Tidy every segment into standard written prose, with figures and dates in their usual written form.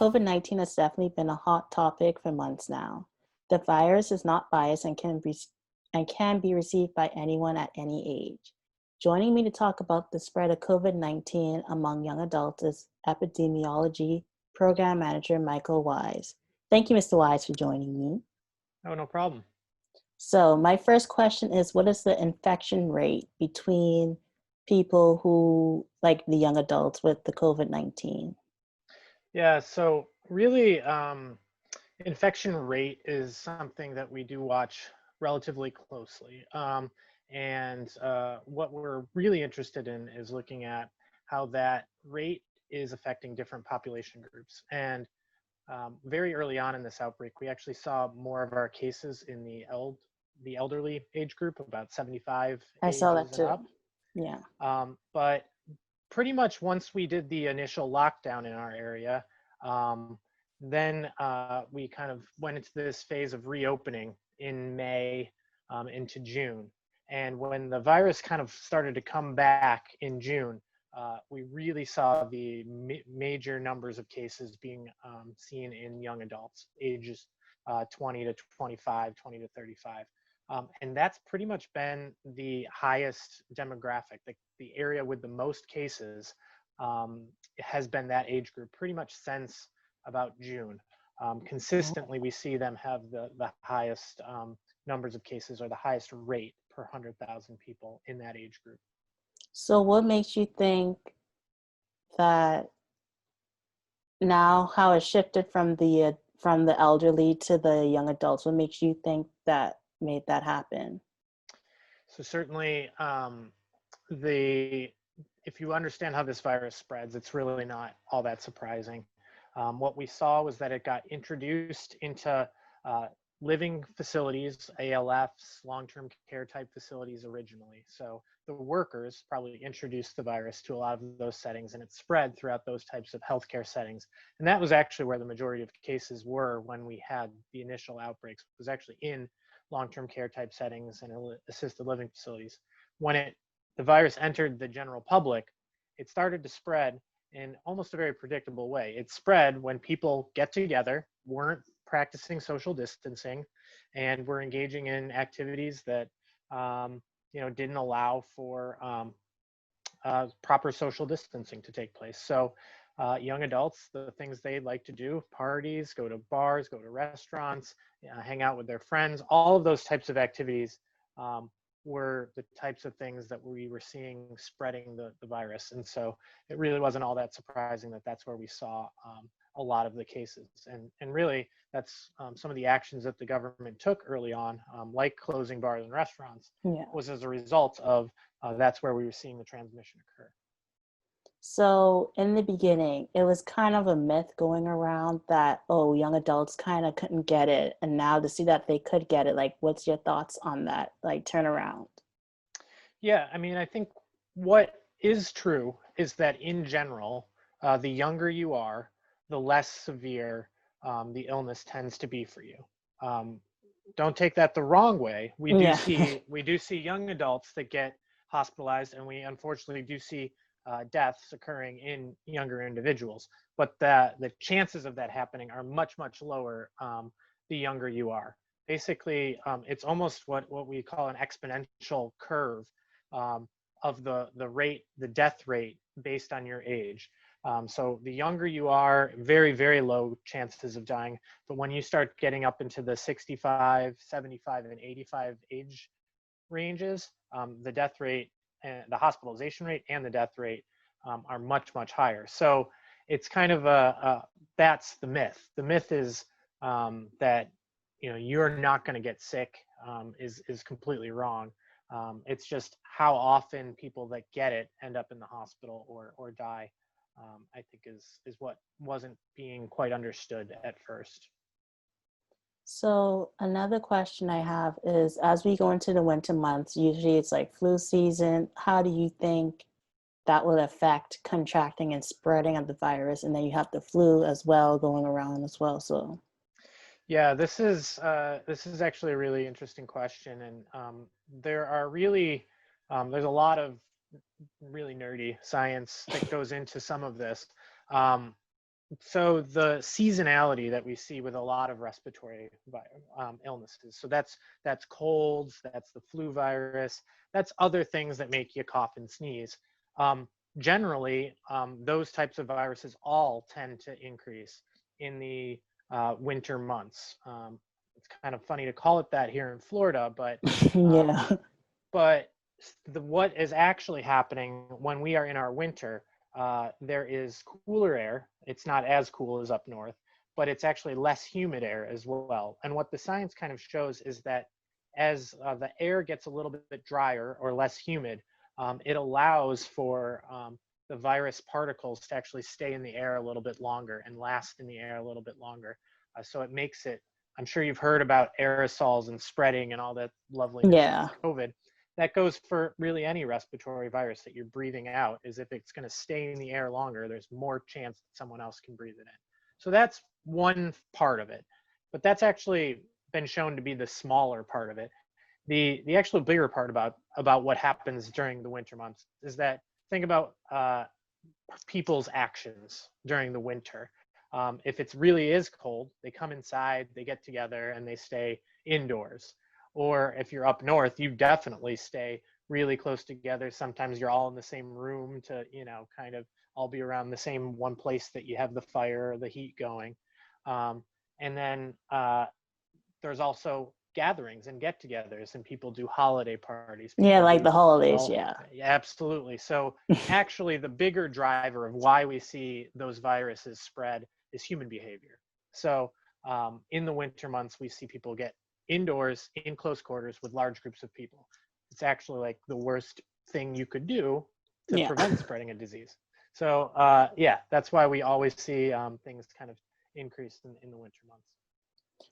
COVID-19 has definitely been a hot topic for months now. The virus is not biased and can be received by anyone at any age. Joining me to talk about the spread of COVID-19 among young adults is Epidemiology Program Manager Michale Wiese. Thank you, Mr. Wiese, for joining me. Oh, no problem. So my first question is, what is the infection rate between people who, like the young adults with the COVID-19? Yeah, so really, infection rate is something that we do watch relatively closely. And what we're really interested in is looking at how that rate is affecting different population groups. And very early on in this outbreak, we actually saw more of our cases in the elderly age group, about 75 I saw that ages and too. up. Yeah. But pretty much once we did the initial lockdown in our area, then we kind of went into this phase of reopening in May into June. And when the virus kind of started to come back in June, we really saw the major numbers of cases being seen in young adults, ages 20 to 25, 20 to 35. And that's pretty much been the highest demographic. The area with the most cases has been that age group pretty much since about June. Consistently, we see them have the highest numbers of cases, or the highest rate per 100,000 people in that age group. So what makes you think that now how it shifted from the elderly to the young adults? What makes you think that made that happen? So certainly, if you understand how this virus spreads, it's really not all that surprising. What we saw was that it got introduced into living facilities, ALFs, long-term care type facilities originally. So the workers probably introduced the virus to a lot of those settings, and it spread throughout those types of healthcare settings. And that was actually where the majority of cases were when we had the initial outbreaks, was actually in long-term care type settings and assisted living facilities. When the virus entered the general public, it started to spread in almost a very predictable way. It spread when people get together, weren't practicing social distancing, and were engaging in activities that didn't allow for proper social distancing to take place. So young adults, the things they like to do, parties, go to bars, go to restaurants, hang out with their friends, all of those types of activities were the types of things that we were seeing spreading the virus. And so it really wasn't all that surprising that that's where we saw a lot of the cases. And really, that's some of the actions that the government took early on, like closing bars and restaurants, was as a result of that's where we were seeing the transmission occur. So in the beginning, it was kind of a myth going around that, oh, young adults kind of couldn't get it. And now to see that they could get it, like, what's your thoughts on that, like, turnaround? Yeah, I mean, I think what is true is that in general, the younger you are, the less severe the illness tends to be for you. Don't take that the wrong way. We do see young adults that get hospitalized, and we unfortunately do see deaths occurring in younger individuals. But the chances of that happening are much, much lower the younger you are. Basically, it's almost what we call an exponential curve of the death rate based on your age. So the younger you are, very, very low chances of dying. But when you start getting up into the 65, 75, and 85 age ranges, the death rate, and the hospitalization rate, and the death rate are much, much higher. So it's kind of that's the myth. The myth is that you're not going to get sick is completely wrong. It's just how often people that get it end up in the hospital or die. I think is what wasn't being quite understood at first. So another question I have is, as we go into the winter months, usually it's like flu season. How do you think that will affect contracting and spreading of the virus? And then you have the flu as well going around as well. So yeah, this is actually a really interesting question, and there are really there's a lot of really nerdy science that goes into some of this. So the seasonality that we see with a lot of respiratory illnesses. So that's colds, that's the flu virus, that's other things that make you cough and sneeze. Generally, those types of viruses all tend to increase in the winter months. It's kind of funny to call it that here in Florida, um, Yeah. but what is actually happening when we are in our winter, there is cooler air. It's not as cool as up north, but it's actually less humid air as well. And what the science kind of shows is that as the air gets a little bit drier or less humid, it allows for the virus particles to actually stay in the air a little bit longer and last in the air a little bit longer. So it makes it, I'm sure you've heard about aerosols and spreading and all that loveliness with Yeah. COVID. That goes for really any respiratory virus that you're breathing out. Is if it's going to stay in the air longer, there's more chance that someone else can breathe it in. So that's one part of it, but that's actually been shown to be the smaller part of it. The actual bigger part about what happens during the winter months is that, think about people's actions during the winter. If it really is cold, they come inside, they get together, and they stay indoors. Or if you're up north, you definitely stay really close together. Sometimes you're all in the same room to, kind of all be around the same one place that you have the fire or the heat going. And then there's also gatherings and get-togethers, and people do holiday parties. Yeah, People like do the holidays, all, yeah. absolutely. So actually, the bigger driver of why we see those viruses spread is human behavior. So in the winter months, we see people get indoors in close quarters with large groups of people. It's actually like the worst thing you could do to Yeah. prevent spreading a disease. So yeah, that's why we always see things kind of increase in the winter months.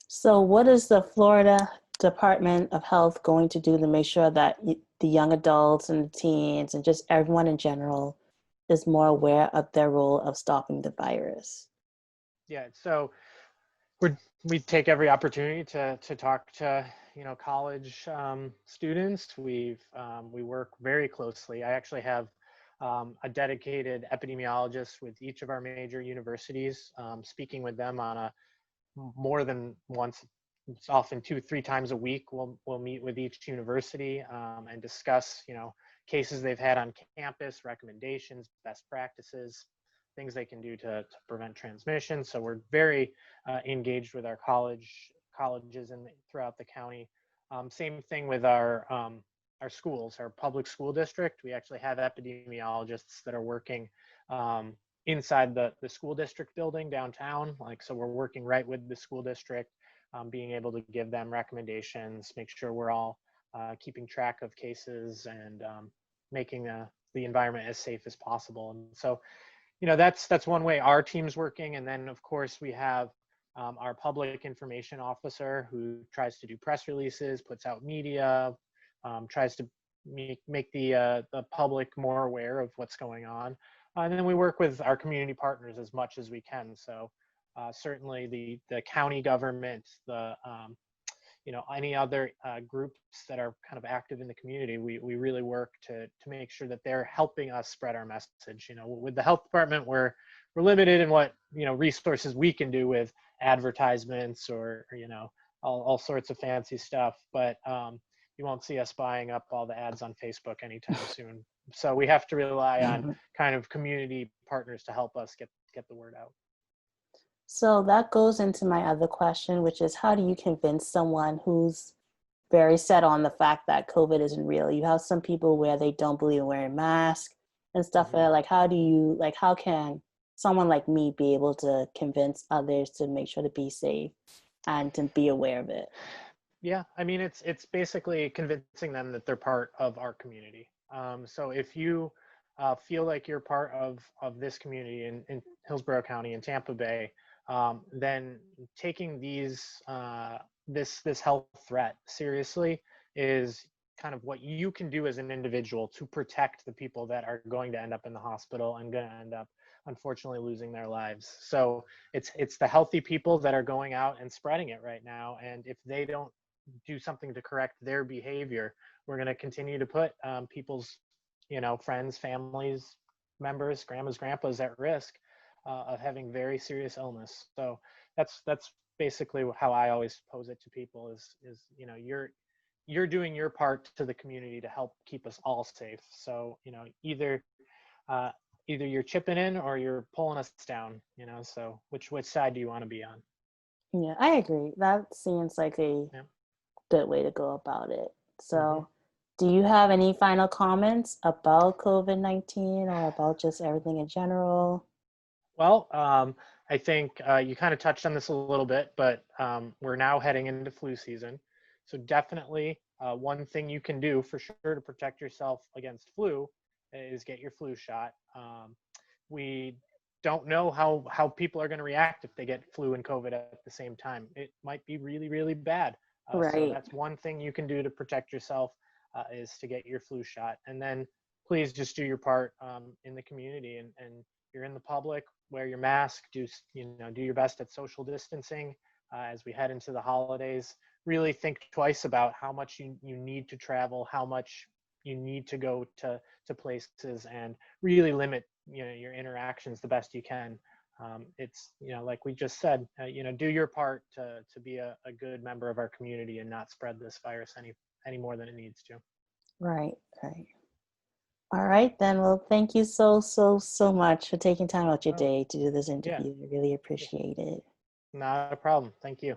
So what is the Florida Department of Health going to do to make sure that the young adults and the teens and just everyone in general is more aware of their role of stopping the virus? Yeah, so we take every opportunity to talk to college students. We work very closely. I actually have a dedicated epidemiologist with each of our major universities, speaking with them on a more than once. It's often 2-3 times a week. We'll meet with each university and discuss cases they've had on campus, recommendations, best practices, things they can do to prevent transmission. So we're very engaged with our colleges and throughout the county. Same thing with our schools, our public school district. We actually have epidemiologists that are working inside the school district building downtown. So we're working right with the school district, being able to give them recommendations, make sure we're all keeping track of cases and making the environment as safe as possible. And so that's one way our team's working. And then of course we have our public information officer who tries to do press releases, puts out media, tries to make the public more aware of what's going on. And then we work with our community partners as much as we can. So certainly the county government, any other groups that are kind of active in the community, we really work to make sure that they're helping us spread our message. With the health department, we're limited in what resources we can do with advertisements or all sorts of fancy stuff, but you won't see us buying up all the ads on Facebook anytime soon. So we have to rely on kind of community partners to help us get the word out. So that goes into my other question, which is how do you convince someone who's very set on the fact that COVID isn't real? You have some people where they don't believe in wearing masks and stuff. Mm-hmm. How can someone like me be able to convince others to make sure to be safe and to be aware of it? Yeah, I mean, it's basically convincing them that they're part of our community. So if you feel like you're part of this community in Hillsborough County in Tampa Bay, then taking this health threat seriously is kind of what you can do as an individual to protect the people that are going to end up in the hospital and going to end up unfortunately losing their lives. So it's the healthy people that are going out and spreading it right now, and if they don't do something to correct their behavior, we're going to continue to put people's friends, families, members, grandmas, grandpas at risk. of having very serious illness. So that's basically how I always pose it to people is you're doing your part to the community to help keep us all safe. So uh, either you're chipping in or you're pulling us down. So which side do you want to be on? Yeah, I agree. That seems like a Yeah. good way to go about it. Mm-hmm. So, do you have any final comments about COVID-19 or about just everything in general? Well, I think you kind of touched on this a little bit, but we're now heading into flu season. So definitely one thing you can do for sure to protect yourself against flu is get your flu shot. We don't know how people are going to react if they get flu and COVID at the same time. It might be really, really bad. So Right. that's one thing you can do to protect yourself is to get your flu shot. And then please just do your part in the community and you're in the public, wear your mask, do your best at social distancing as we head into the holidays. Really think twice about how much you need to travel, how much you need to go to places, and really limit your interactions the best you can. It's like we just said, do your part to be a good member of our community and not spread this virus any more than it needs to. Right. Right. All right, then. Well, thank you so, so, so much for taking time out your Oh, day to do this yeah, interview. I really yeah, appreciate it. not a problem. Thank you.